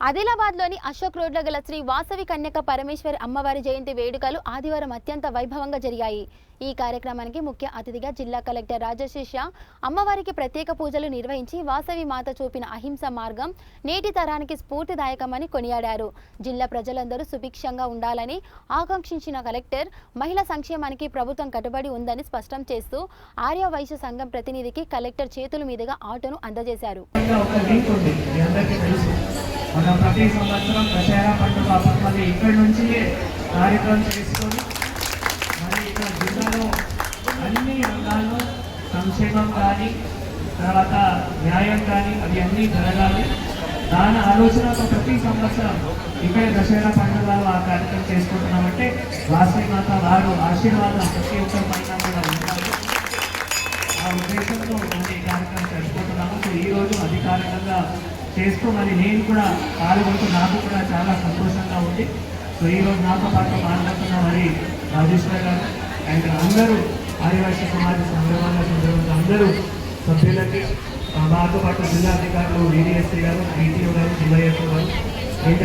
ఆదిలాబాద్లోని అశోక్ రోడ్లో గల శ్రీ వాసవి కన్యక పరమేశ్వరి అమ్మవారి జయంతి వేడుకలు ఆదివారం అత్యంత వైభవంగా జరిగాయి. ఈ కార్యక్రమానికి ముఖ్య అతిథిగా జిల్లా కలెక్టర్ రాజశేష అమ్మవారికి ప్రత్యేక పూజలు నిర్వహించి వాసవి మాత చూపిన అహింస మార్గం నేటి తరానికి స్ఫూర్తిదాయకమని కొనియాడారు. జిల్లా ప్రజలందరూ సుభిక్షంగా ఉండాలని ఆకాంక్షించిన కలెక్టర్ మహిళా సంక్షేమానికి ప్రభుత్వం కట్టుబడి ఉందని స్పష్టం చేస్తూ ఆర్య వైశ్య సంఘం ప్రతినిధికి కలెక్టర్ చేతుల మీదుగా ఆటోను అందజేశారు. మనం ప్రతి సంవత్సరం దసరా పండుగ అప్పటి ఇక్కడి నుంచి కార్యక్రమం చేసుకొని మరి ఇక్కడ జిల్లాలో అన్ని రంగాల్లో సంక్షేమం కానీ తర్వాత న్యాయం కానీ అవి అన్నీ జరగాలి. దాని ఆలోచనతో ప్రతి సంవత్సరం ఇక్కడ దసరా పండుగలో ఆ కార్యక్రమం చేసుకుంటున్నామంటే వాసవి మాత వారు ఆశీర్వాదం ప్రతి ఒక్కరి పైన కూడా ఉండాలి. ఆ ఉద్దేశంతో మనం ఈ కార్యక్రమం జరుపుకుంటున్నాము. సో ఈరోజు అధికారికంగా చేస్తూ మరి నేను కూడా పాల్గొంటూ నాకు కూడా చాలా సంతోషంగా ఉంది. సో ఈరోజు నాతో పాటు మాట్లాడుతున్న మరి రాజేశ్వర్ గారు అండ్ అందరూ ఆదివాసీ సమాజ సందర్భంగా అందరూ సభ్యులకి మాతో పాటు జిల్లా అధికారులు డిడిఎస్సీ గారు డిటిఓ గారు జిల్లాఎస్ఓ గారు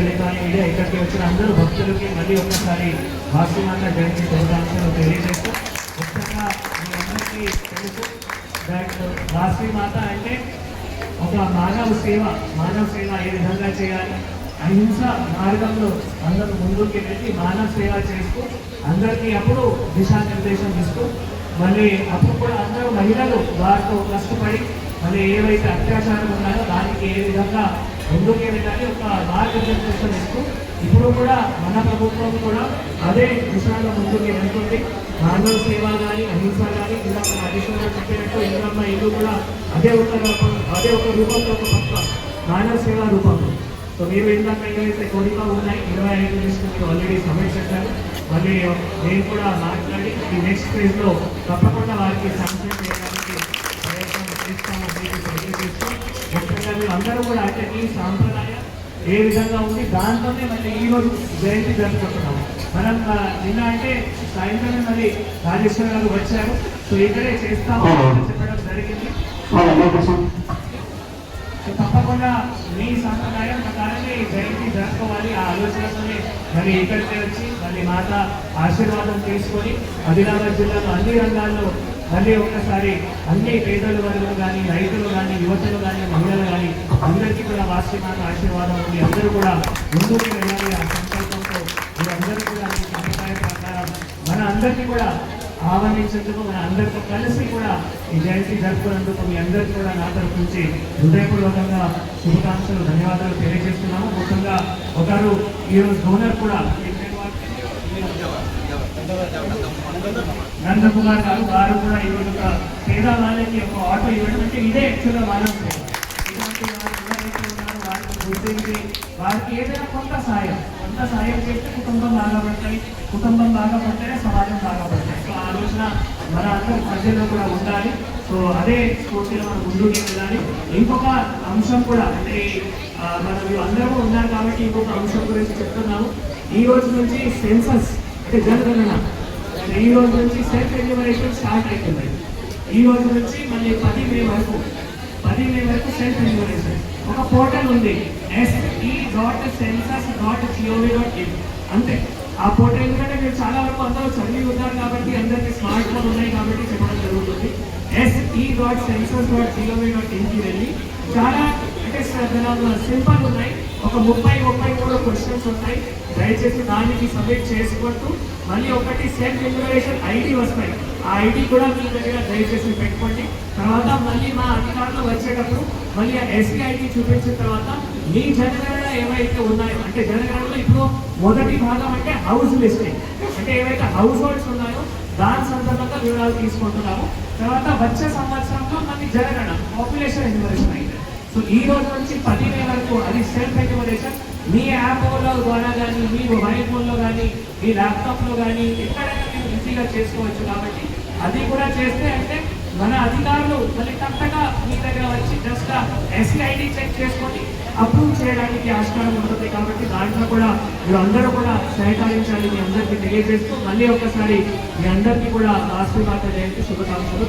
ఎలక్ట్రానిక్ మీడియా ఇక్కడికి వచ్చిన అందరూ భక్తులకి మళ్ళీ ఒక్కసారి వాసవిమాత జయంతి శుభాకాంక్షలు తెలియజేస్తూ ముఖ్యంగా మీ అందరికీ తెలుసు దట్ వాసవి మాత అంటే ఒక మానవ సేవ ఏ విధంగా చేయాలి, అహింస మార్గంలో అందరూ ముందుకి వెళ్ళి మానవ సేవ చేస్తూ అందరికీ అప్పుడు దిశానిర్దేశం ఇస్తూ మళ్ళీ అప్పుడు కూడా అందరూ మహిళలు వారితో కష్టపడి మళ్ళీ ఏవైతే అత్యాచారం ఉన్నాయో దానికి ఏ విధంగా ముందుకు వెళ్ళాలి ఒక మార్గదర్శనం ఇస్తూ ఇప్పుడు కూడా మన ప్రభుత్వం కూడా అదే దిశలో ముందుకు వెళ్తుంది. మానవ సేవ కానీ అహింస కానీ ఇలా మన అధికారులు చెప్పినట్టు ఇంద్రమ్మ ఇల్లు కూడా అదే ఒక రూపంలో ఒక పక్క మానవ సేవ రూపంలో. సో మీరు ఇందాక ఏవైతే కోరిక ఉన్నాయి 25 లిస్టు మీరు ఆల్రెడీ సబ్మిట్ చేశారు. మళ్ళీ నేను కూడా మాట్లాడి ఈ నెక్స్ట్ ఫేజ్లో తప్పకుండా వారికి శాంక్షన్ చేయడానికి ప్రయత్నం చేస్తామని తెలియజేస్తూ ముఖ్యంగా మీరు అందరూ కూడా అంటే ఈ సాంప్రదాయం ఏ విధంగా ఉంది దాంతోనే మళ్ళీ ఈరోజు జయంతి జరుపుకుంటున్నాము. మనం నిన్న అంటే సాయంత్రమే మరి రాజేశ్వర్ గారు వచ్చారు. సో ఇక్కడే చేస్తాము చెప్పడం జరిగింది. తప్పకుండా మీ సంప్రదాయం ప్రకారంగా ఈ జయంతి జరుపుకోవాలి. ఆ ఆలోచనతోనే మరి ఇక్కడికి వచ్చి మళ్ళీ మాత ఆశీర్వాదం తీసుకొని ఆదిలాబాద్ జిల్లాలో అన్ని రంగాల్లో మళ్ళీ ఒక్కసారి అన్ని పేదల వర్గులు కానీ రైతులు కానీ యువతులు కానీ మహిళలు కానీ అందరికీ కూడా వాసవి మాత ఆశీర్వాదం ఉంది. అందరూ కూడా ముందుకు వెళ్ళాలి. ఆ సంకల్పంతో మీరందరూ కూడా ఈ సంప్రదాయ ప్రకారం మన అందరికీ కూడా ఆహ్వానించేందుకు మన అందరితో కలిసి కూడా ఈ జయంతి జరుపుకున్నందుకు మీ అందరికీ కూడా నా తరఫు నుంచి హృదయపూర్వకంగా శుభాకాంక్షలు ధన్యవాదాలు తెలియజేస్తున్నాము. ముఖ్యంగా ఒకరు ఈరోజు డోనర్ కూడా నందకుమార్ గారు వారు కూడా ఈరోజు ఒక పేద వాళ్ళకి ఒక ఆటో ఇవ్వడం అంటే ఇదే యాక్చువల్గా మానవ సేవ. ఇటువంటి వారు ఎవరైతే ఉన్నారో వారిని గుర్తించి వారికి ఏదైనా కొంత సాయం చేస్తే కుటుంబం బాగా పడితేనే సమాజం బాగా పడతాయి. సో ఆ ఆలోచన మన అందరి ప్రజల్లో కూడా ఉండాలి. సో అదే స్ఫూర్తిలో మనం ముందుకు వెళ్ళాలి. ఇంకొక అంశం కూడా అంటే మనం అందరూ ఉన్నారు కాబట్టి ఇంకొక అంశం గురించి చెప్తున్నాము. ఈ రోజు నుంచి సెన్సస్ అంటే జనగణన ఈ రోజు నుంచి సెల్ఫ్ ఎన్యూమరేషన్ స్టార్ట్ అవుతుంది. ఈ రోజు నుంచి మళ్ళీ 10 మే వరకు సెల్ఫ్ ఎన్యూమరేషన్ ఒక పోర్టల్ ఉంది se.census.gov.in అంతే. ఆ పోర్టల్ ఎందుకంటే మీరు చాలా వరకు అందరూ చదివి ఉన్నారు కాబట్టి అందరికీ స్మార్ట్ ఫోన్ ఉన్నాయి కాబట్టి చెప్పడం జరుగుతుంది. se.census.gov.inకి వెళ్ళి చాలా అంటే సింపుల్ ఉన్నాయి. ఒక 33 క్వశ్చన్స్ ఉంటాయి. దయచేసి దానికి సబ్మిట్ చేసుకుంటూ మళ్ళీ ఒకటి సెల్ఫ్ ఎన్యూమరేషన్ ఐడి వస్తాయి. ఆ ఐడి కూడా మీ దగ్గర దయచేసి పెట్టుకోండి. తర్వాత మళ్ళీ మా అధికారులు వచ్చేటప్పుడు మళ్ళీ ఆ ఎస్సీ ఐడి చూపించిన తర్వాత మీ జనగణన ఏవైతే ఉన్నాయో అంటే జనగణనలో ఇప్పుడు మొదటి భాగం అంటే హౌస్ లిస్టింగ్ అంటే ఏవైతే హౌస్ హోల్డ్స్ ఉన్నాయో దాని సందర్భంగా వివరాలు తీసుకుంటున్నాము. తర్వాత వచ్చే సంవత్సరంలో మళ్ళీ జనగణన పాపులేషన్ ఎన్యూమరేషన్ అయితే. సో ఈ రోజు నుంచి 10 మే వరకు అది సెల్ఫ్ ఎన్యూమరేషన్ మీ యాప్లో ద్వారా కానీ మీ మొబైల్ ఫోన్లో కానీ మీ ల్యాప్టాప్లో కానీ ఎక్కడైనా మీరు ఈజీగా చేసుకోవచ్చు. కాబట్టి అది కూడా చేస్తే అంటే మన అధికారులు మళ్ళీ తప్పగా మీ దగ్గర వచ్చి జస్ట్ ఎస్సీ ఐడి చెక్ చేసుకొని అప్రూవ్ చేయడానికి ఆస్కారం ఉంటుంది. కాబట్టి దాంట్లో కూడా మీరు అందరూ కూడా సహకరించాలి మీ అందరికీ తెలియజేస్తూ మళ్ళీ ఒకసారి మీ అందరికీ కూడా వాసవి మాత జయంతి శుభాకాంక్షలు.